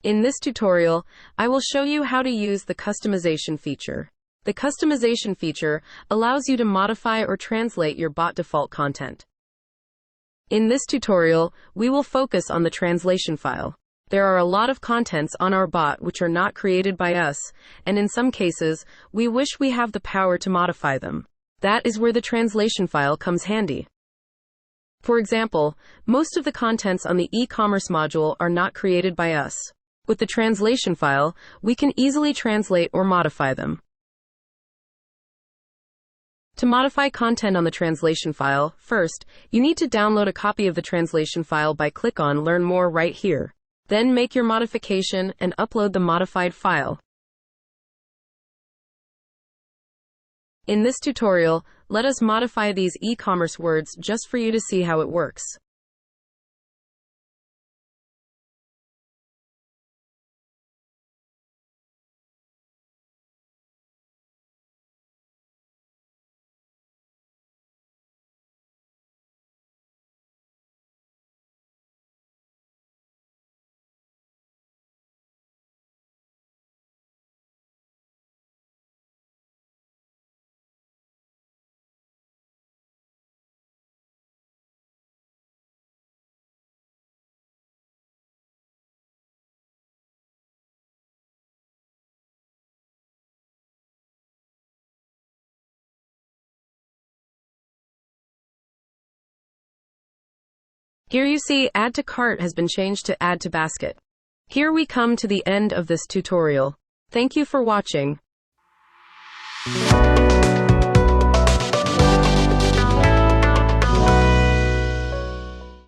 In this tutorial, I will show you how to use the customization feature. The customization feature allows you to modify or translate your bot default content. In this tutorial, we will focus on the translation file. There are a lot of contents on our bot which are not created by us, and in some cases, we wish we have the power to modify them. That is where the translation file comes handy. For example, most of the contents on the e-commerce module are not created by us. With the translation file, we can easily translate or modify them. To modify content on the translation file, first, you need to download a copy of the translation file by click on Learn More right here. Then make your modification and upload the modified file. In this tutorial, let us modify these e-commerce words just for you to see how it works. Here you see Add to Cart has been changed to Add to Basket. Here we come to the end of this tutorial. Thank you for watching.